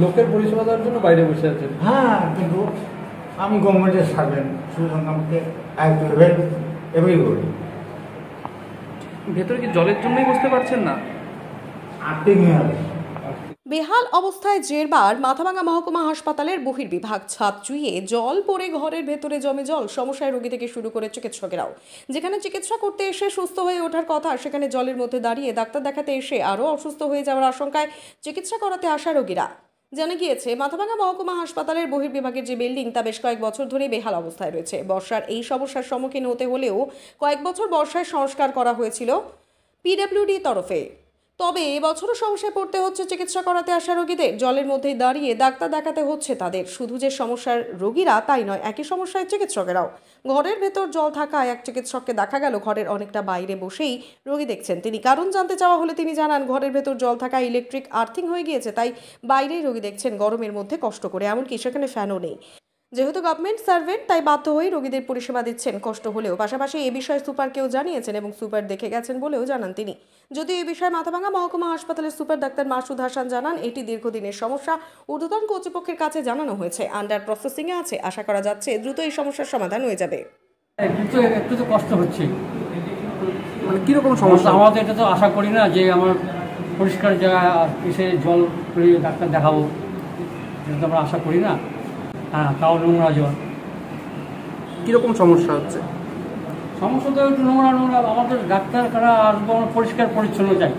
লোকের পরিষেবা দেওয়ার জন্য বাইরে বসে আছেন। হ্যাঁ, কিন্তু আমি গভর্নমেন্টের সার্ভেন্ট, সুতরাং আমাকে আয়ত্ত এভাবেই করি। ভেতরে কি জলের জন্যই বুঝতে পারছেন না? আর্থিক নিয়ে হবে। বেহাল অবস্থায় জেরবার মাথাভাঙা মহকুমা হাসপাতালের বহির্বিভাগ, ছাদ চুইয়ে জল পড়ে ঘরের ভেতরে জমে জল, সমস্যায় রোগী থেকে শুরু করে চিকিৎসকেরাও। যেখানে চিকিৎসা করতে এসে সুস্থ হয়ে ওঠার কথা, সেখানে জলের মধ্যে দাঁড়িয়ে ডাক্তার দেখাতে এসে আরও অসুস্থ হয়ে যাওয়ার আশঙ্কায় চিকিৎসা করাতে আসা রোগীরা। জানা গিয়েছে, মাথাভাঙা মহকুমা হাসপাতালের বহির্বিভাগের যে বিল্ডিং তা বেশ কয়েক বছর ধরে বেহাল অবস্থায় রয়েছে। বর্ষার এই সমস্যার সম্মুখীন হতে হলেও কয়েক বছর বর্ষায় সংস্কার করা হয়েছিল পিডব্লিউডি তরফে। তবে এবছরও সমস্যায় পড়তে হচ্ছে চিকিৎসা করাতে আসা রোগীদের। জলের মধ্যেই দাঁড়িয়ে ডাক্তার দেখাতে হচ্ছে তাদের। শুধু যে সমস্যার রোগীরা তাই নয়, একই সমস্যায় চিকিৎসকেরাও। ঘরের ভেতর জল থাকায় এক চিকিৎসককে দেখা গেল ঘরের অনেকটা বাইরে বসেই রোগী দেখছেন তিনি। কারণ জানতে চাওয়া হলে তিনি জানান, ঘরের ভেতর জল থাকায় ইলেকট্রিক আর্থিং হয়ে গিয়েছে, তাই বাইরেই রোগী দেখছেন গরমের মধ্যে কষ্ট করে, এমনকি সেখানে ফ্যানও নেই। যেহেতু গভর্নমেন্ট সার্ভেন্ট, তাই বাধ্য হয়ে রোগীদের পরিষেবা দিচ্ছেন কষ্ট হলেও। পাশাপাশি এ বিষয়ে সুপারকেও জানিয়েছেন এবং সুপার দেখে গেছেন বলেও জানান তিনি। যদিও এই বিষয়ে মাথাভাঙা মহকুমা হাসপাতালের সুপার ডাক্তার মাসুদ হাসান জানান, এটি দীর্ঘদিনের সমস্যা, ঊর্ধ্বতন কর্তৃপক্ষের কাছে জানানো হয়েছে, আন্ডার প্রসেসিংয়ে আছে। আশা করা যাচ্ছে দ্রুত এই সমস্যার সমাধান হয়ে যাবে। একটু তো কষ্ট হচ্ছে। মানে কিরকম সমস্যা? আমাদের এটা তো আশা করি না যে আমার পরিষ্কার জায়গা এসে জল করে ডাক্তার দেখাবো, এটা তো আমরা আশা করি না। হ্যাঁ, তাও নোংরা জল। কিরকম সমস্যা হচ্ছে? সমস্যা তো একটু নোংরা। আমাদের ডাক্তারখানা আসবো, আমরা পরিষ্কার পরিচ্ছন্ন চাই।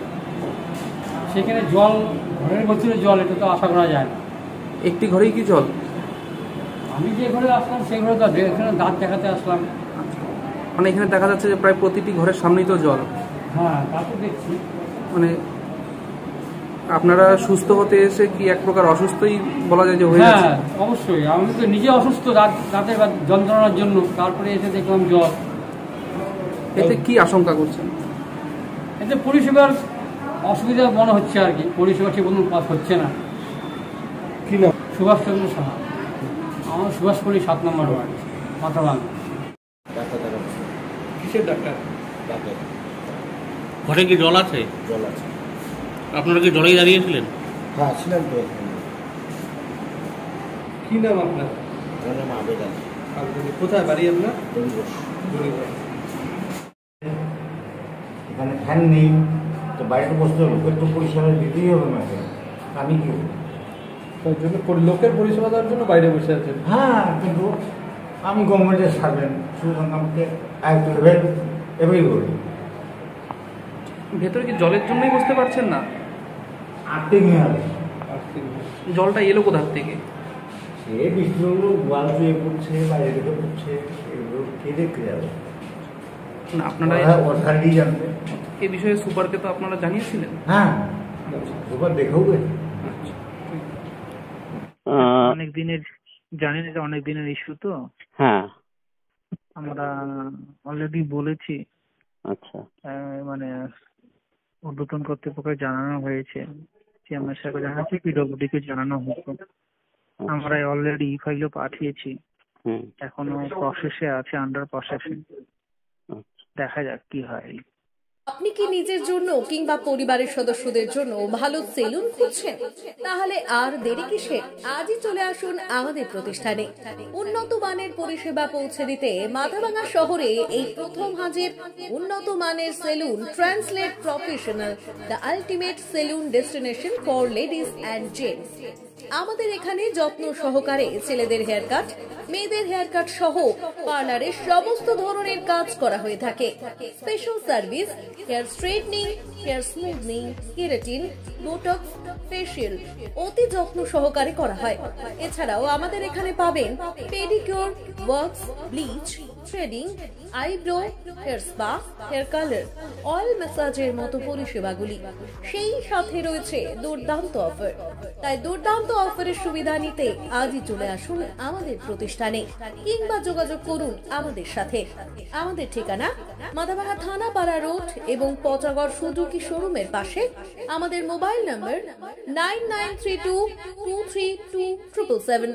সেখানে জল, ঘরের ভেতরে জল, এটা তো আশা করা যায় না। একটি ঘরেই কি জল? আমি যে ঘরে আসলাম সেই ঘরে তো এখানে দাঁত দেখাতে আসলাম। মানে এখানে দেখা যাচ্ছে যে প্রায় প্রতিটি ঘরের সামনেই তো জল। হ্যাঁ, তা তো দেখছি। মানে আপনারা সুস্থ হতে এসে কি এক প্রকার অসুস্থই বলা যায় যে হয়ে যাচ্ছে? হ্যাঁ, অবশ্যই। আমি তো নিজে অসুস্থ দাঁতের যন্ত্রণার জন্য, তারপরে এসে দেখলাম জল। এতে কি আশঙ্কা করছেন? এতে পরিষেবার অসুবিধা মনে হচ্ছে আর কি। পরিষেবা ঠিক মতন পাস হচ্ছে না। কি নাম? সুভাষচন্দ্র সাহা। আমার সুভাষপল্লী 7 নম্বর ওয়ার্ড, মাথাভাঙা। কিসের ডাক্তার? ঘরে কি জল আছে? জল আছে। আপনারা কি জলেই দাঁড়িয়েছিলেন? হ্যাঁ, ছিলাম তো। কি নাম আপনার? আমার নাম আবেদন। কোথায় বাড়ি আপনার? এখানে ফ্যান নেই, তো বাইরে বসতে হবে, লোকের তো পরিষেবা দিতেই হবে না। আমি কি করবো? তার জন্য লোকের পরিষেবা দেওয়ার জন্য বাইরে বসে আছেন। হ্যাঁ, কিন্তু আমি গভর্নমেন্টের সার্ভেন্ট, সুতরাং আমাকে আয়ত্ত এভাবেই করি। ভেতরে কি জলের জন্যই বুঝতে পারছেন না? আর্থিক নিয়ে হবে। জলটা এলো কোথার থেকে? সে বৃষ্টিগুলো ওয়াল চুয়ে পড়ছে, বাইরে থেকে পড়ছে, এগুলো কে দেখতে যাবে? না, আপনারা অথারিটি জানবে। এই বিষয়ে সুপারকে তো আপনারা জানিয়েছিলেন? হ্যাঁ, সুপার দেখেও গেছে। অনেক দিনের, জানেন এটা অনেক দিনের ইস্যু তো। হ্যাঁ, আমরা অলরেডি বলেছি। আচ্ছা। মানে ঊর্ধ্বতন কর্তৃপক্ষকে জানানো হয়েছে, চেয়ারম্যান সাহেবকে জানানো হয়েছে, পিডব্লিউডি কে জানানো হয়েছে। আমরা অলরেডি ফাইলও পাঠিয়েছি, এখনো প্রসেসে আছে, আন্ডার প্রসেসে। দেখা যাক কি হয়। আপনি কি নিজের জন্য কিংবা পরিবারের সদস্যদের জন্য ভালো সেলুন খুঁজছেন? তাহলে আর দেরি কিসের? আজই চলে আসুন আমাদের প্রতিষ্ঠানে। উন্নত মানের পরিষেবা পৌঁছে দিতে মাথাভাঙা শহরে এই প্রথম হাজির উন্নত মানের salon, translate professional, the ultimate salon destination for ladies and gents. আমাদের এখানে যত্ন সহকারে ছেলেদের হেয়ার কাট, মেয়েদের হেয়ার কাট সহ পার্লারের সমস্ত ধরনের কাজ করা হয়ে থাকে। Special service, hair straightening, hair smoothing, keratin, botox, facial অতি যত্ন সহকারে করা হয়। এছাড়াও আমাদের এখানে পাবেন pedicure, wax, bleach, threading, eyebrow, hair spa, hair colour, oil ম্যাসাজের মতো পরিষেবাগুলি। সেই সাথে রয়েছে দুর্দান্ত অফার। তাই দুর্দান্ত অফারের সুবিধা নিতে আজই চলে আসুন আমাদের প্রতিষ্ঠানে কিংবা যোগাযোগ করুন আমাদের সাথে। আমাদের ঠিকানা মাথাভাঙা থানাপাড়া রোড এবং পচাগড় সুজুকি শোরুমের পাশে। আমাদের মোবাইল নম্বর 9932232777।